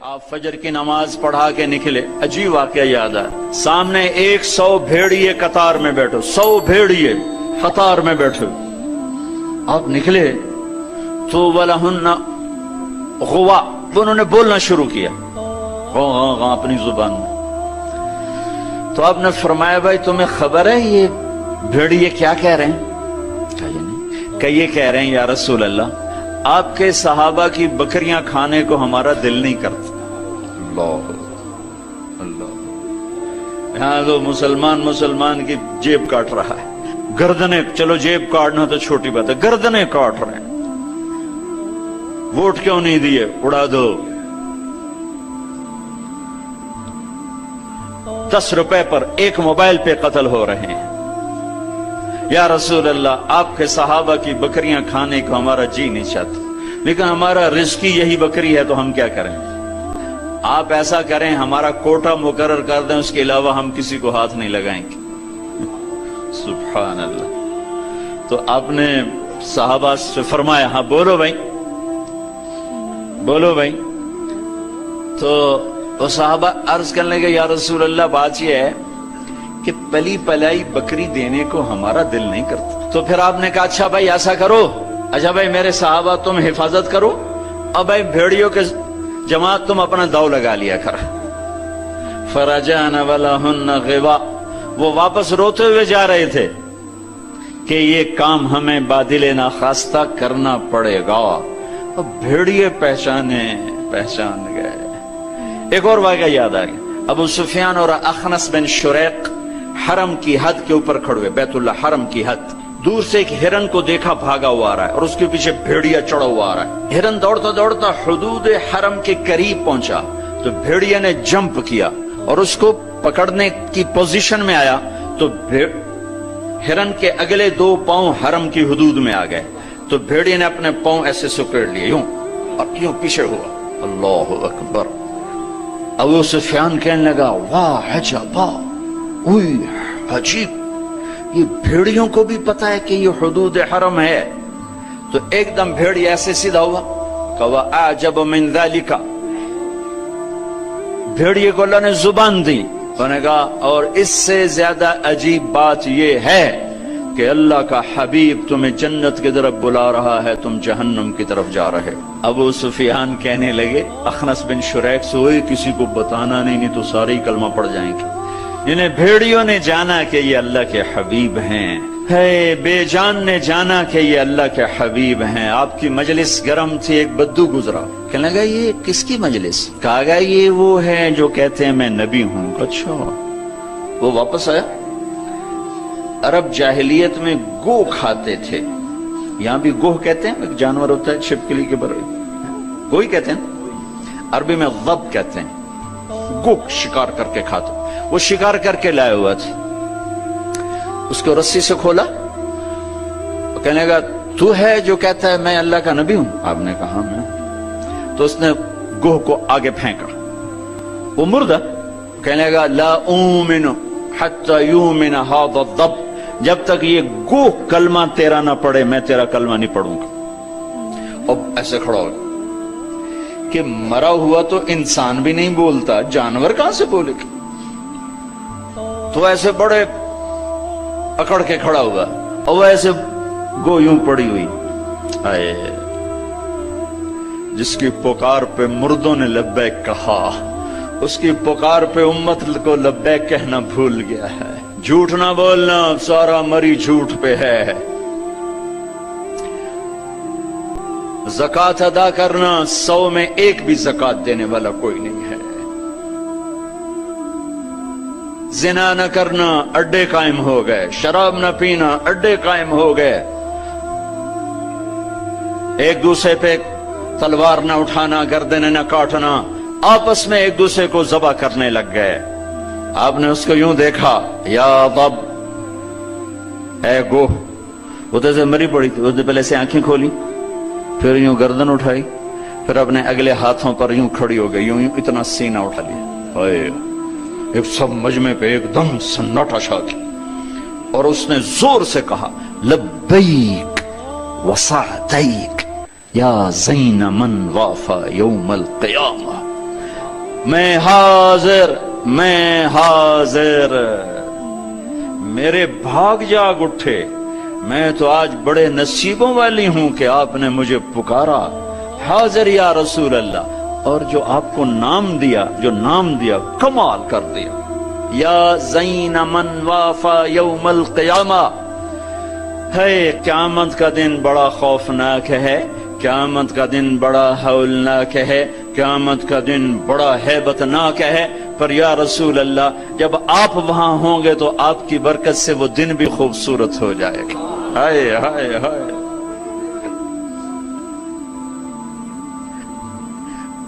آپ فجر کی نماز پڑھا کے نکلے، عجیب واقعہ یاد آیا، سامنے 100 بھیڑیے قطار میں بیٹھو، 100 بھیڑیے قطار میں بیٹھو، آپ نکلے تو وَلَهُنَّ غُوَا، انہوں نے بولنا شروع کیا اپنی زبان میں، تو آپ نے فرمایا بھائی تمہیں خبر ہے یہ بھیڑیے کیا کہہ رہے ہیں؟ کہ یہ کہہ رہے ہیں یا رسول اللہ آپ کے صحابہ کی بکریاں کھانے کو ہمارا دل نہیں کرتا۔ اللہ اللہ، یہاں تو مسلمان کی جیب کاٹ رہا ہے، گردنیں، چلو جیب کاٹنا تو چھوٹی بات ہے، گردنیں کاٹ رہے ہیں، ووٹ کیوں نہیں دیے، اڑا دو، 10 روپے پر ایک موبائل پہ قتل ہو رہے ہیں۔ یا رسول اللہ آپ کے صحابہ کی بکریاں کھانے کو ہمارا جی نہیں چاہتا، لیکن ہمارا رزق ہی یہی ہے تو ہم کیا کریں؟ آپ ایسا کریں ہمارا کوٹا مقرر کر دیں، اس کے علاوہ ہم کسی کو ہاتھ نہیں لگائیں گے۔ سبحان اللہ۔ تو آپ نے صحابہ سے فرمایا ہاں بولو بھائی، بولو بھائی۔ تو وہ صحابہ عرض کرنے لگے یا رسول اللہ بات یہ ہے کہ پلی پلائی بکری دینے کو ہمارا دل نہیں کرتا۔ تو پھر آپ نے کہا اچھا بھائی ایسا کرو، اچھا بھائی میرے صحابہ تم حفاظت کرو، اب بھائی بھیڑیوں کے جماعت تم اپنا داؤ لگا لیا کر۔ فرجعن ولہن غوا، وہ واپس روتے ہوئے جا رہے تھے کہ یہ کام ہمیں بادل ناخواستہ کرنا پڑے گا۔ اب بھیڑیے پہچان گئے۔ ایک اور واقعہ یاد آ گیا، ابو سفیان اور اخنس بن شریق حرم کی حد کے اوپر کھڑے ہوئے، بیت اللہ حرم کی حد، دور سے ایک ہرن کو دیکھا بھاگا ہوا آ رہا ہے اور اس کے پیچھے بھیڑیا چڑھا ہوا آ رہا ہے۔ ہرن دوڑتا دوڑتا حدود حرم کے قریب پہنچا تو بھیڑیا نے جمپ کیا اور اس کو پکڑنے کی پوزیشن میں آیا تو ہرن کے اگلے 2 پاؤں حرم کی حدود میں آ گئے، تو بھیڑیا نے اپنے پاؤں ایسے سکیڑ لیے یوں اور یوں پیچھے ہوا۔ اللہ اکبر۔ ابو سفیان کہنے لگا واہ عجبا، اوئی عجیب، یہ بھیڑیوں کو بھی پتا ہے کہ یہ حدود حرم ہے۔ تو ایک دم بھیڑی ایسے سیدھا ہوا کہ وَأَعْجَبُ مِنْ ذَلِكَ، بھیڑیے کو اللہ نے زبان دی، انہوں نے کہا اور اس سے زیادہ عجیب بات یہ ہے کہ اللہ کا حبیب تمہیں جنت کی طرف بلا رہا ہے، تم جہنم کی طرف جا رہے۔ ابو سفیان کہنے لگے اخنس بن شریق سے ہوئے کسی کو بتانا نہیں تو سارے ہی کلمہ پڑ جائیں گے۔ انہیں بھیڑیوں نے جانا کہ یہ اللہ کے حبیب ہیں، ہے بے جان نے جانا کہ یہ اللہ کے حبیب ہیں۔ آپ کی مجلس گرم تھی، ایک بدو گزرا، کہنے لگا یہ کس کی مجلس؟ کہا گیا یہ وہ ہے جو کہتے ہیں میں نبی ہوں۔ اچھا، وہ واپس آیا۔ عرب جاہلیت میں گو کھاتے تھے، یہاں بھی گوہ کہتے ہیں، ایک جانور ہوتا ہے چھپکلی کے برے، گوہی کہتے ہیں، عربی میں غب کہتے ہیں، گو شکار کر کے کھاتے، وہ شکار کر کے لائے ہوا تھا، اس کو رسی سے کھولا، کہنے لگا تو ہے جو کہتا ہے میں اللہ کا نبی ہوں؟ آپ نے کہا میں، تو اس نے گوہ کو آگے پھینکا، وہ مردہ، کہنے لگا لا اومن حتی یومن ھذا الضب، جب تک یہ گوہ کلمہ تیرا نہ پڑھے میں تیرا کلمہ نہیں پڑھوں گا۔ اب ایسے کھڑا ہو کہ مرا ہوا تو انسان بھی نہیں بولتا، جانور کہاں سے بولے گا؟ تو ایسے بڑے اکڑ کے کھڑا ہوا اور وہ ایسے گو یوں پڑی ہوئی، آئے جس کی پکار پہ مردوں نے لبیک کہا، اس کی پکار پہ امت کو لبیک کہنا بھول گیا ہے۔ جھوٹ نہ بولنا، سارا مری جھوٹ پہ ہے۔ زکوٰۃ ادا کرنا، 100 میں 1 بھی زکوٰۃ دینے والا کوئی نہیں ہے۔ زنا نہ کرنا، اڈے قائم ہو گئے، شراب نہ پینا، اڈے قائم ہو گئے، ایک دوسرے پہ تلوار نہ اٹھانا، گردنیں نہ کاٹنا، آپس میں ایک دوسرے کو ذبح کرنے لگ گئے۔ آپ نے اس کو یوں دیکھا، یا ضب، اے گوہ، وہ تو ایسے مری پڑی تھی، اس نے پہلے سے آنکھیں کھولی، پھر یوں گردن اٹھائی، پھر اپنے اگلے ہاتھوں پر یوں کھڑی ہو گئی، یوں اتنا سینہ اٹھا لیا، ایک سب مجمع پہ ایک دم سناٹا چھا گیا، اور اس نے زور سے کہا لبیک وسعدیک یا زین من وافا یوم القیامہ، میں حاضر، میں حاضر، میرے بھاگ جاگ اٹھے، میں تو آج بڑے نصیبوں والی ہوں کہ آپ نے مجھے پکارا، حاضر یا رسول اللہ۔ اور جو آپ کو نام دیا، جو نام دیا کمال کر دیا، یا زین من وافا یوم القیامہ۔ ہے قیامت کا دن بڑا خوفناک ہے، قیامت کا دن بڑا ہولناک ہے، قیامت کا دن بڑا ہیبتناک ہے، پر یا رسول اللہ جب آپ وہاں ہوں گے تو آپ کی برکت سے وہ دن بھی خوبصورت ہو جائے گا۔ ہائے ہائے ہائے،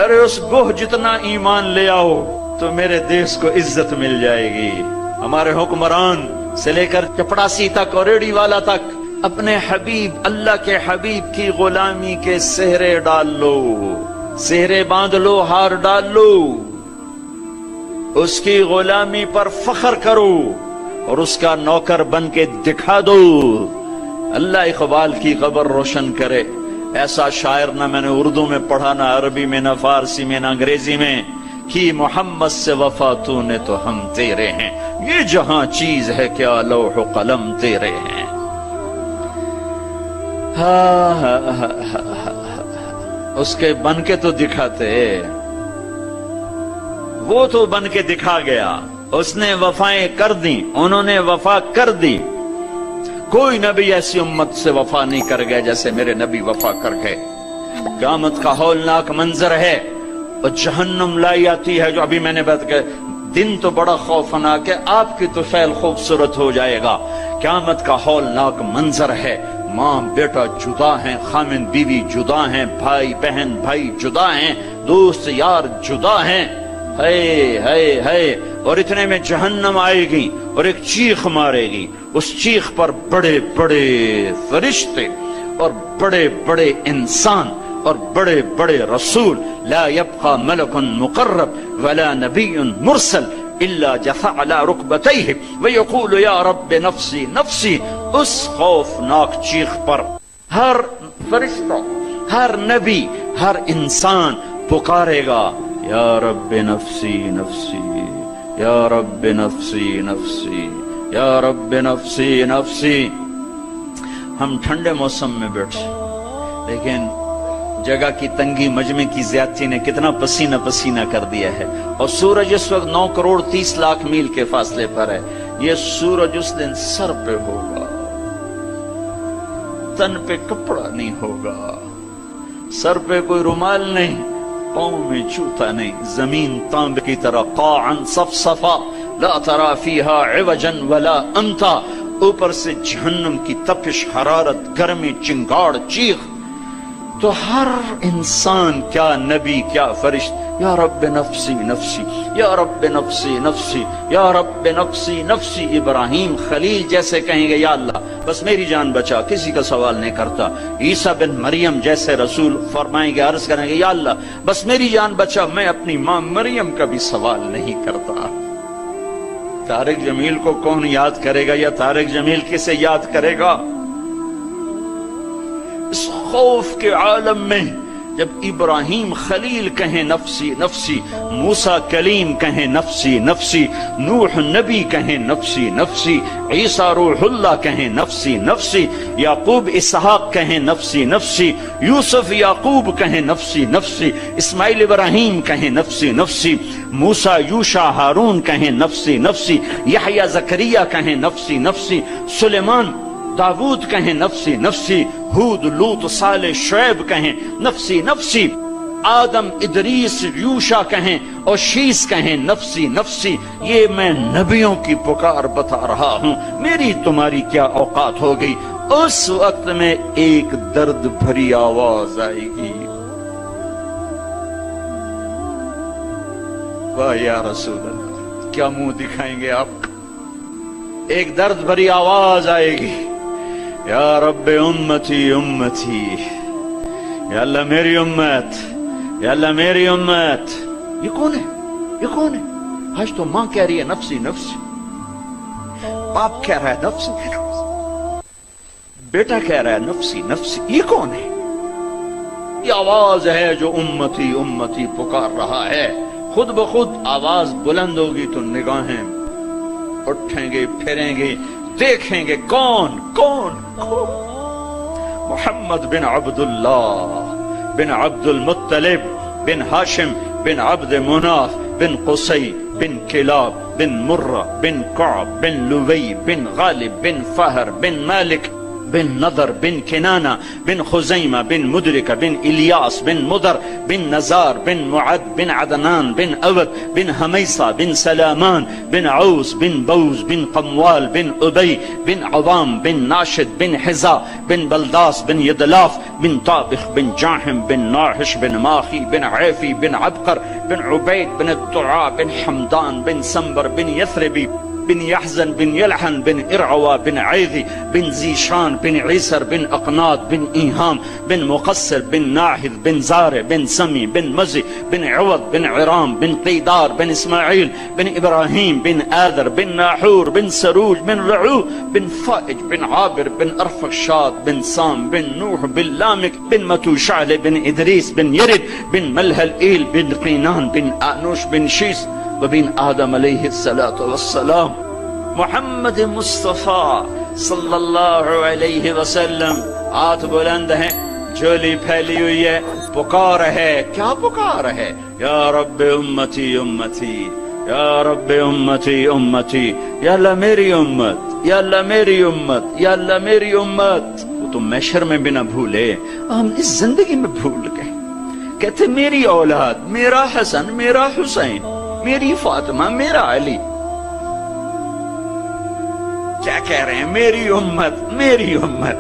ارے اس گوہ جتنا ایمان لے آؤ تو میرے دیش کو عزت مل جائے گی۔ ہمارے حکمران سے لے کر چپڑاسی تک اور ریڑھی والا تک اپنے حبیب، اللہ کے حبیب کی غلامی کے سہرے ڈال لو، سہرے باندھ لو، ہار ڈال لو، اس کی غلامی پر فخر کرو اور اس کا نوکر بن کے دکھا دو۔ اللہ اقبال کی قبر روشن کرے، ایسا شاعر نہ میں نے اردو میں پڑھا، نہ عربی میں، نہ فارسی میں، نہ انگریزی میں، کہ محمد سے وفا تو نے تو ہم تیرے ہیں، یہ جہاں چیز ہے کیا لوح و قلم تیرے ہیں۔ اس کے بن کے تو دکھاتے، وہ تو بن کے دکھا گیا، اس نے وفائیں کر دی، انہوں نے وفا کر دی۔ کوئی نبی ایسی امت سے وفا نہیں کر گئے جیسے میرے نبی وفا کر گئے۔ قیامت کا ہولناک منظر ہے، اور جہنم لائی آتی ہے، جو ابھی میں نے بات کہا، دن تو بڑا خوفناک ہے، آپ کی تو فعل خوبصورت ہو جائے گا۔ قیامت کا ہولناک منظر ہے، ماں بیٹا جدا ہیں، خامن بیوی جدا ہیں، بھائی بہن بھائی جدا ہیں، دوست یار جدا ہیں، ہے اور اتنے میں جہنم آئے گی اور ایک چیخ مارے گی، اس چیخ پر بڑے بڑے فرشتے اور بڑے بڑے انسان اور بڑے بڑے رسول، لا يبقى ملک مقرب ولا نبی مرسل الا جثى على ركبتيه ويقول یا رب نفسی نفسی۔ اس خوفناک چیخ پر ہر فرشتہ، ہر نبی، ہر انسان پکارے گا، یا رب نفسی نفسی، یا رب نفسی نفسی، یا رب نفسی نفسی۔ ہم ٹھنڈے موسم میں بیٹھے، لیکن جگہ کی تنگی، مجمع کی زیادتی نے کتنا پسینہ پسینہ کر دیا ہے، اور سورج اس وقت 9 کروڑ 30 لاکھ میل کے فاصلے پر ہے۔ یہ سورج اس دن سر پہ ہوگا، تن پہ کپڑا نہیں ہوگا، سر پہ کوئی رومال نہیں، پاؤں میں جوتا نہیں، زمین تانبے کی طرح قاعا صفصفا لا ترى فيها عوجا ولا امتا۔ اوپر سے جہنم کی تپش، حرارت، گرمی، چنگاڑ، چیخ، تو ہر انسان، کیا نبی کیا فرشت، یا رب نفسی نفسی، یا رب نفسی نفسی، یا رب نفسی نفسی۔ ابراہیم خلیل جیسے کہیں گے، یا اللہ بس میری جان بچا، کسی کا سوال نہیں کرتا۔ عیسیٰ بن مریم جیسے رسول فرمائیں گے، عرض کریں گے، یا اللہ بس میری جان بچا، میں اپنی ماں مریم کا بھی سوال نہیں کرتا۔ طارق جمیل کو کون یاد کرے گا، یا طارق جمیل کسے یاد کرے گا؟ اس خوف کے عالم میں جب ابراہیم خلیل کہیں نفسی نفسی، موسیٰ کلیم کہیں نفسی نفسی، نوح نبی کہیں نفسی نفسی، عیسیٰ روح اللہ کہیں نفسی نفسی، یعقوب اسحاق کہیں نفسی نفسی، یوسف یعقوب کہیں نفسی نفسی، اسماعیل ابراہیم کہیں نفسی نفسی، موسیٰ یوشع ہارون کہیں نفسی نفسی، یحییٰ زکریا کہیں نفسی نفسی، سلیمان داود کہیں نفسی نفسی، ہود لوط صالح شعیب کہیں نفسی نفسی، آدم ادریس یوشع کہیں اور شیس کہیں نفسی نفسی۔ یہ میں نبیوں کی پکار بتا رہا ہوں، میری تمہاری کیا اوقات ہو گئی؟ اس وقت میں ایک درد بھری آواز آئے گی، واہ یا رسول اللہ، کیا منہ دکھائیں گے آپ؟ ایک درد بھری آواز آئے گی، یا رب امتی امتی، یا اللہ میری امت، یا اللہ میری امت۔ یہ کون ہے؟ یہ کون ہے؟ آج تو ماں کہہ رہی ہے نفسی نفسی، باپ کہہ رہا ہے نفسی نفسی، بیٹا کہہ رہا ہے نفسی نفسی، یہ کون ہے؟ یہ آواز ہے جو امتی امتی پکار رہا ہے۔ خود بخود آواز بلند ہوگی تو نگاہیں اٹھیں گے، پھریں گے، دیکھیں گے کون کون کون؟ محمد بن عبداللہ بن عبد المطلب بن ہاشم بن عبد مناف بن قصی بن کلاب بن مرہ بن کعب بن لوی بن غالب بن فہر بن مالک بن نضر بن کنانہ بن خزیمہ بن مدرکہ بن الیاس بن مدر بن نزار بن معد بن عدنان بن اود بن حمیصہ بن سلامان بن عوس بن بوز بن قموال بن ابی بن عوام بن ناشد بن حزا بن بلداس بن یدلاف بن طابخ بن جاحم بن ناحش بن ماخی بن عیفی بن عبقر بن عبید بن الدعاء بن حمدان بن سنبر بن یثربی بن يحزن بن يلحن بن إرعوى بن عيذي بن زيشان بن عيسر بن أقناط بن إيهام بن مقصر بن ناحذ بن زارع بن سمي بن مزي بن عوض بن عرام بن قيدار بن إسماعيل بن إبراهيم بن آذر بن ناحور بن سروج بن رعو بن فائج بن عابر بن أرفخشاد بن سام بن نوح بن لامك بن متوشعل بن إدريس بن يرد بن ملهلئيل بن قينان بن آنوش بن شيس وبن آدم علیہ الصلاة والسلام۔ محمد مصطفیٰ صلی اللہ علیہ وسلم ہاتھ بلند ہیں، جھولی پھیلی ہوئی ہے، پکار ہے، کیا پکار ہے؟ یا رب امتی امتی، یا رب امتی امتی، یا اللہ میری امت، یا اللہ میری امت، یا اللہ میری امت۔ وہ تو محشر میں بھی نہ بھولے، ہم اس زندگی میں بھول گئے۔ کہتے میری اولاد، میرا حسن، میرا حسین، میری فاطمہ، میرا علی۔ کیا کہہ رہے ہیں؟ میری امت، میری امت،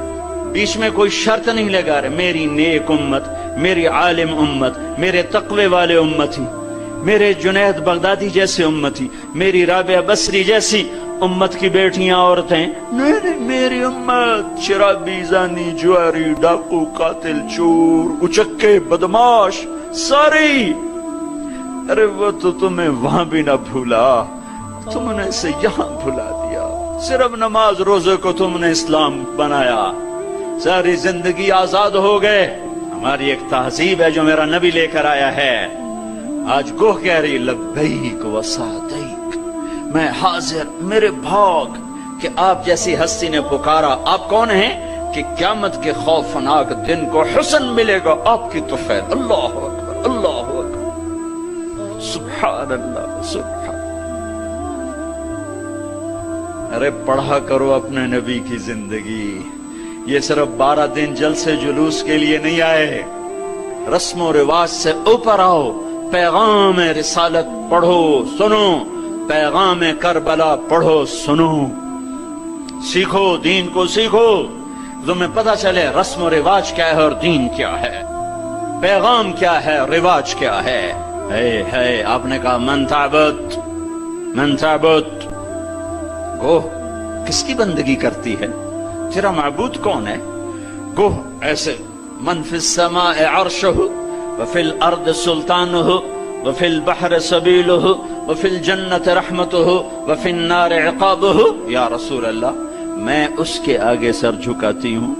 بیچ میں کوئی شرط نہیں لگا رہے۔ میری نیک امت، میری عالم امت، میرے تقوی والے امتی، میرے جنید بغدادی جیسے امتی، میری رابعہ بصری جیسی امت کی بیٹیاں، عورتیں، نہیں نہیں، میری امت، شرابی، زانی، جواری، ڈاکو، قاتل، چور، اچکے، بدماش، ساری۔ ارے وہ تو تمہیں وہاں بھی نہ بھولا، تم نے اسے یہاں بھلا دیا۔ صرف نماز روزے کو تم نے اسلام بنایا، ساری زندگی آزاد ہو گئے۔ ہماری ایک تہذیب ہے جو میرا نبی لے کر آیا ہے۔ آج گوہ کہہ رہی لبیک و سعدیک، میں حاضر، میرے بھاگ کہ آپ جیسی ہستی نے پکارا۔ آپ کون ہیں؟ کہ قیامت کے خوفناک دن کو حسن ملے گا آپ کی طفیل۔ اللہ اکبر، اللہ اکبر، سبحان اللہ، سبحان۔ ارے پڑھا کرو اپنے نبی کی زندگی۔ یہ صرف 12 دن جلسے جلوس کے لیے نہیں آئے، رسم و رواج سے اوپر آؤ، پیغام رسالت پڑھو سنو، پیغام کربلا پڑھو سنو، سیکھو، دین کو سیکھو، تمہیں پتہ چلے رسم و رواج کیا ہے اور دین کیا ہے، پیغام کیا ہے، رواج کیا ہے۔ ہے آپ نے کہا من تعبد، من تعبد، گوہ کس کی بندگی کرتی ہے؟ تیرا معبود کون ہے؟ گوہ ایسے من فی السماء عرشہ وفی الارض سلطانہ وفی البحر سبیلہ وفی الجنت رحمتہ وفی النار عقابہ۔ یا رسول اللہ، میں اس کے آگے سر جھکاتی ہوں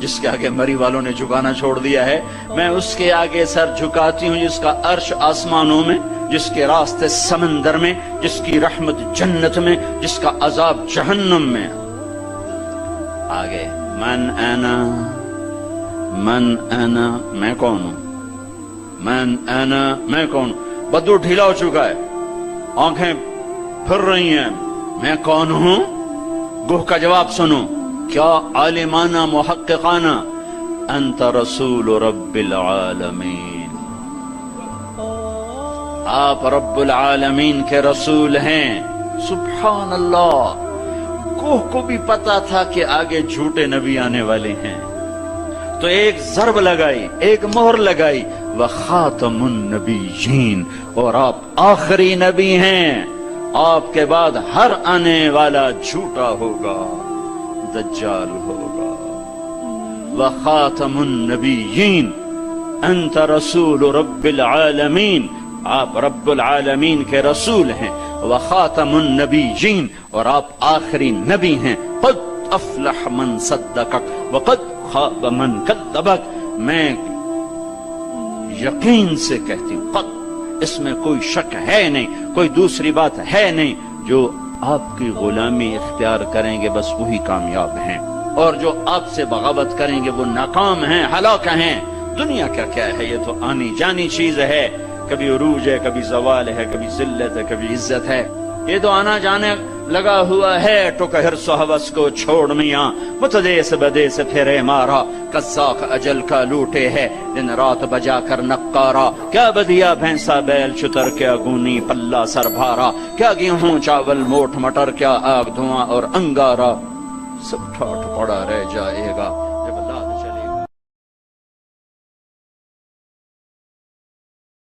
جس کے آگے مری والوں نے جھکانا چھوڑ دیا ہے، میں اس کے آگے سر جھکاتی ہوں جس کا عرش آسمانوں میں، جس کے راستے سمندر میں، جس کی رحمت جنت میں، جس کا عذاب جہنم میں۔ آگے من انا، من انا، میں کون ہوں؟ من انا، میں کون ہوں؟ بدو ڈھیلا ہو چکا ہے، آنکھیں پھر رہی ہیں، میں کون ہوں؟ گوہ کا جواب سنو، کیا عالمانہ محققانہ، انت رسول رب العالمین، آپ رب العالمین کے رسول ہیں۔ سبحان اللہ۔ کوہ کو بھی پتا تھا کہ آگے جھوٹے نبی آنے والے ہیں، تو ایک ضرب لگائی، ایک مہر لگائی، وخاتم النبیین، اور آپ آخری نبی ہیں، آپ کے بعد ہر آنے والا جھوٹا ہوگا، دجال ہوگا۔ وخاتم النبیین، انت رسول رب العالمین، آپ رب العالمین کے رسول ہیں، وخاتم النبیین، اور آپ آخری نبی ہیں۔ قد افلح من صدقک وقد خاب من کذبک، میں یقین سے کہتی ہوں، قد اس میں کوئی شک ہے نہیں، کوئی دوسری بات ہے نہیں، جو آپ کی غلامی اختیار کریں گے بس وہی کامیاب ہیں، اور جو آپ سے بغاوت کریں گے وہ ناکام ہیں، ہلاک ہیں۔ دنیا کا کیا ہے، یہ تو آنی جانی چیز ہے، کبھی عروج ہے، کبھی زوال ہے، کبھی ذلت ہے، کبھی عزت ہے، یہ تو آنا جانے لگا ہوا ہے۔ ٹک حرص و ہوس کو چھوڑ میاں، متدیس بدیس پھرے مارا، قزاق اجل کا لوٹے ہے دن رات بجا کر نقارا۔ کیا بدیا بھینسا بیل شتر، کیا گونی پلہ سر بھارا، کیا گیہوں چاول موٹ مٹر، کیا آگ دھواں اور انگارا، سب ٹھاٹ پڑا رہ جائے گا۔